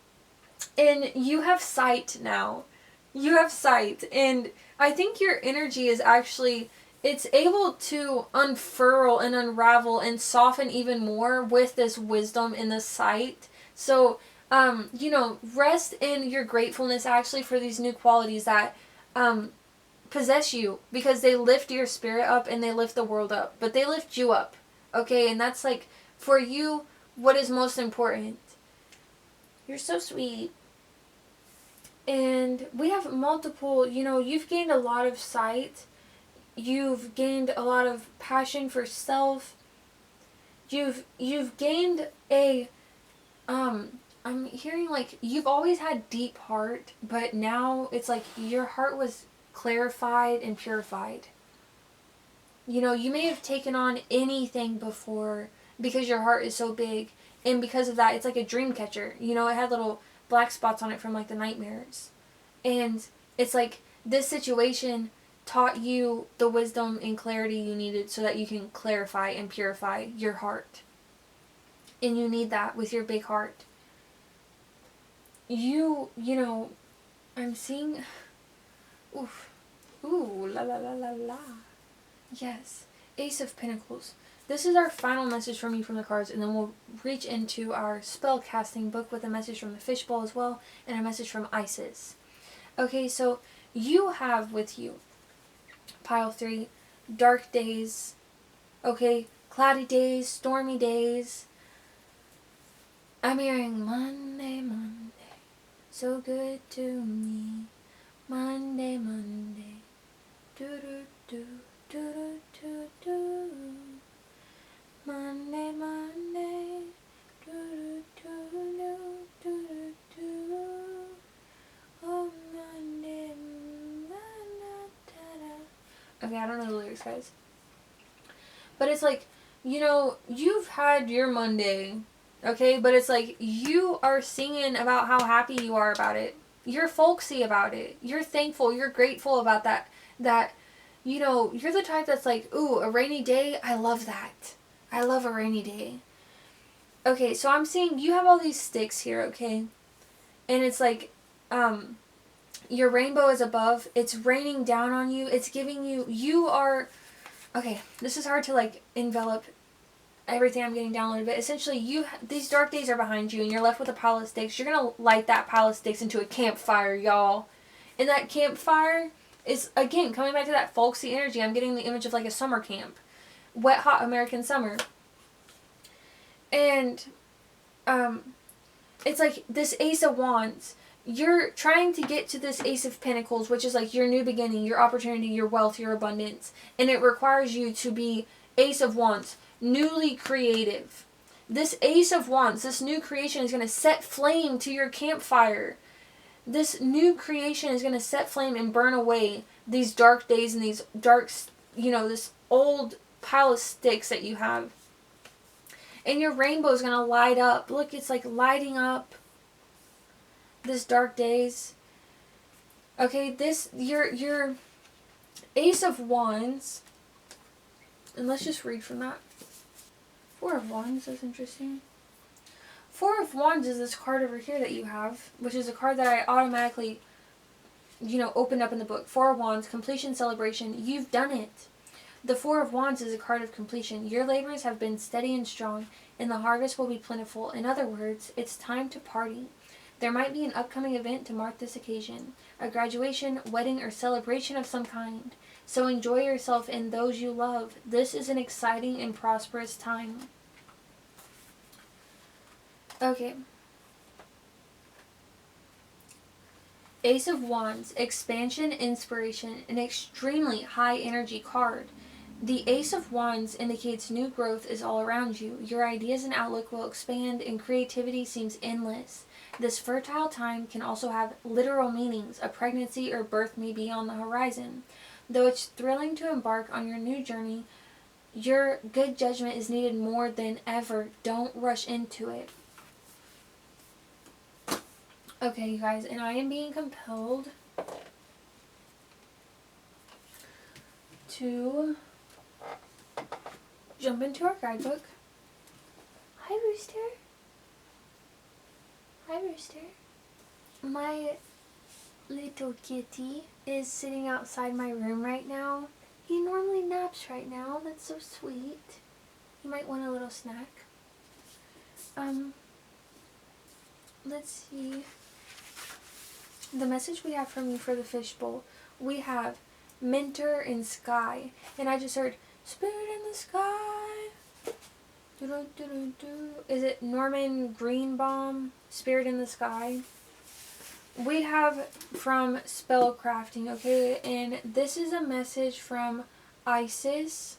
you have sight now. You have sight, and I think your energy is actually, it's able to unfurl and unravel and soften even more with this wisdom and this sight. So, you know, rest in your gratefulness actually for these new qualities that possess you, because they lift your spirit up and they lift the world up, but they lift you up, okay? And that's like, for you, what is most important. You're so sweet. And we have multiple, you know, you've gained a lot of sight. You've gained a lot of passion for self. You've gained a, I'm hearing like you've always had deep heart, but now it's like your heart was clarified and purified. You know, you may have taken on anything before because your heart is so big, and because of that, it's like a dream catcher. You know, it had little black spots on it from like the nightmares. And it's like this situation taught you the wisdom and clarity you needed so that you can clarify and purify your heart. And you need that with your big heart. You know, I'm seeing, oof, ooh, la la la la la. Yes, Ace of Pentacles. This is our final message from you from the cards, and then we'll reach into our spell casting book with a message from the fishbowl as well, and a message from Isis. Okay, so you have with you, pile 3, dark days, okay, cloudy days, stormy days. I'm hearing Monday, Monday, so good to me. Monday, Monday, do-do-do, do-do-do-do. Monday, Monday, do-do-do-do, oh, Monday, da-da-da-da. Okay, I don't know the lyrics, guys. But it's like, you know, you've had your Monday, okay? But it's like, you are singing about how happy you are about it. You're folksy about it. You're thankful. You're grateful about that, you know, you're the type that's like, ooh, a rainy day, I love that. I love a rainy day. Okay, so I'm seeing you have all these sticks here, okay? And it's like, your rainbow is above. It's raining down on you. It's giving you, you are, okay, this is hard to like envelop everything I'm getting down a little bit. Essentially, these dark days are behind you and you're left with a pile of sticks. You're going to light that pile of sticks into a campfire, y'all. And that campfire is, again, coming back to that folksy energy. I'm getting the image of like a summer camp. Wet, hot American summer. And it's like this Ace of Wands. You're trying to get to this Ace of Pentacles, which is like your new beginning, your opportunity, your wealth, your abundance. And it requires you to be Ace of Wands, newly creative. This Ace of Wands, this new creation is going to set flame to your campfire. This new creation is going to set flame and burn away these dark days and these dark, you know, this old pile of sticks that you have. And your rainbow is going to light up. Look, it's like lighting up this dark days. Okay, this, your Ace of Wands, and let's just read from that. 4 of Wands is interesting. 4 of Wands is this card over here that you have, which is a card that I automatically, you know, opened up in the book. 4 of Wands, completion, celebration. You've done it. The Four of Wands is a card of completion. Your labors have been steady and strong, and the harvest will be plentiful. In other words, it's time to party. There might be an upcoming event to mark this occasion, a graduation, wedding, or celebration of some kind. So enjoy yourself and those you love. This is an exciting and prosperous time. Okay. Ace of Wands, expansion, inspiration, an extremely high energy card. The Ace of Wands indicates new growth is all around you. Your ideas and outlook will expand, and creativity seems endless. This fertile time can also have literal meanings. A pregnancy or birth may be on the horizon. Though it's thrilling to embark on your new journey, your good judgment is needed more than ever. Don't rush into it. Okay, you guys, and I am being compelled to jump into our guidebook. Hi, Rooster. Hi, Rooster. My little kitty is sitting outside my room right now. He normally naps right now. That's so sweet. He might want a little snack. Let's see. The message we have from you for the fishbowl. We have mentor in sky. And I just heard spirit in the sky. Is it Norman Greenbaum? Spirit in the sky. We have from spellcrafting, okay? And this is a message from Isis.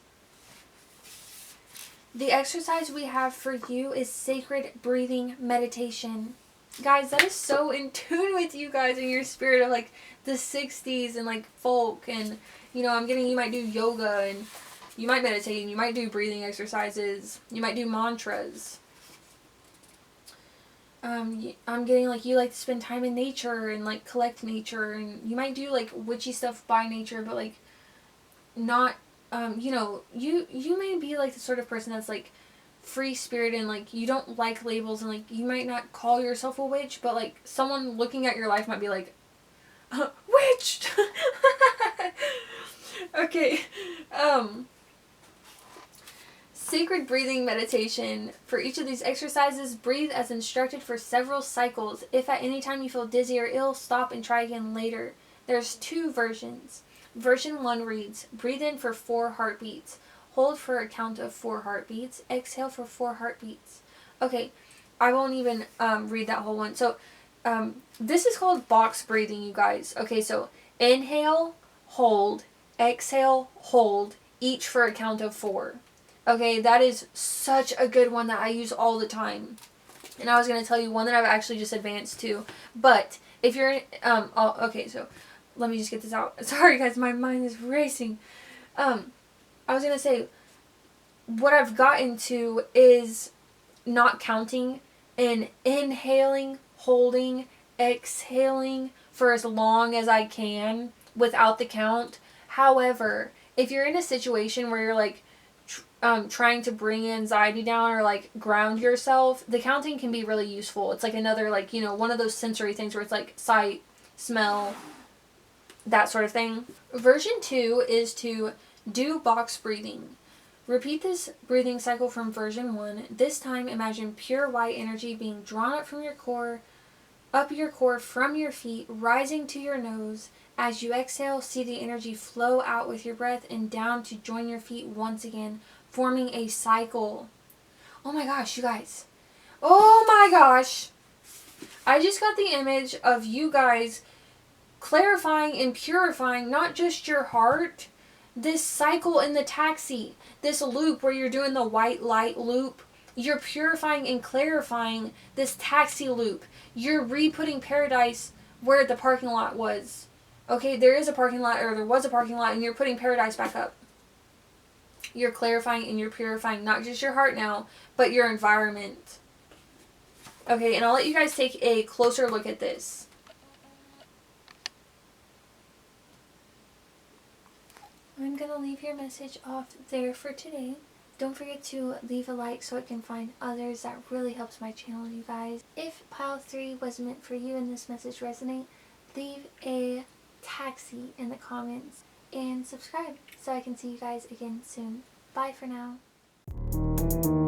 The exercise we have for you is sacred breathing meditation. Guys, that is so in tune with you guys and your spirit of like the 60s and like folk, and you know, I'm getting you might do yoga and you might meditate and you might do breathing exercises, you might do mantras. I'm getting like you like to spend time in nature and like collect nature, and you might do like witchy stuff by nature, but like not you know, you may be like the sort of person that's like free spirit and like you don't like labels, and like you might not call yourself a witch, but like someone looking at your life might be like witch. Okay. Sacred breathing meditation. For each of these exercises, breathe as instructed for several cycles. If at any time you feel dizzy or ill, stop and try again later. There's 2 versions. Version 1 reads, breathe in for 4 heartbeats. Hold for a count of 4 heartbeats. Exhale for 4 heartbeats. Okay, I won't even read that whole one. So, this is called box breathing, you guys. Okay, so inhale, hold, exhale, hold, each for a count of 4. Okay, that is such a good one that I use all the time. And I was going to tell you one that I've actually just advanced to. But if you're, okay, so let me just get this out. Sorry guys, my mind is racing. I was going to say, what I've gotten to is not counting and inhaling, holding, exhaling for as long as I can without the count. However, if you're in a situation where you're like, trying to bring anxiety down or like ground yourself, the counting can be really useful. It's like another like, you know, one of those sensory things where it's like sight, smell, that sort of thing. Version 2 is to do box breathing. Repeat this breathing cycle from version 1. This time imagine pure white energy being drawn up from your core, up your core from your feet, rising to your nose. As you exhale, see the energy flow out with your breath and down to join your feet once again, forming a cycle. Oh my gosh, you guys. Oh my gosh. I just got the image of you guys clarifying and purifying not just your heart, this cycle in the taxi, this loop where you're doing the white light loop. You're purifying and clarifying this taxi loop. You're re-putting paradise where the parking lot was. Okay, there is a parking lot, or there was a parking lot, and you're putting paradise back up. You're clarifying and you're purifying not just your heart now, but your environment. Okay, and I'll let you guys take a closer look at this. I'm going to leave your message off there for today. Don't forget to leave a like so it can find others. That really helps my channel, you guys. If pile 3 was meant for you and this message resonate, leave a taxi in the comments. and subscribe so I can see you guys again soon. Bye for now.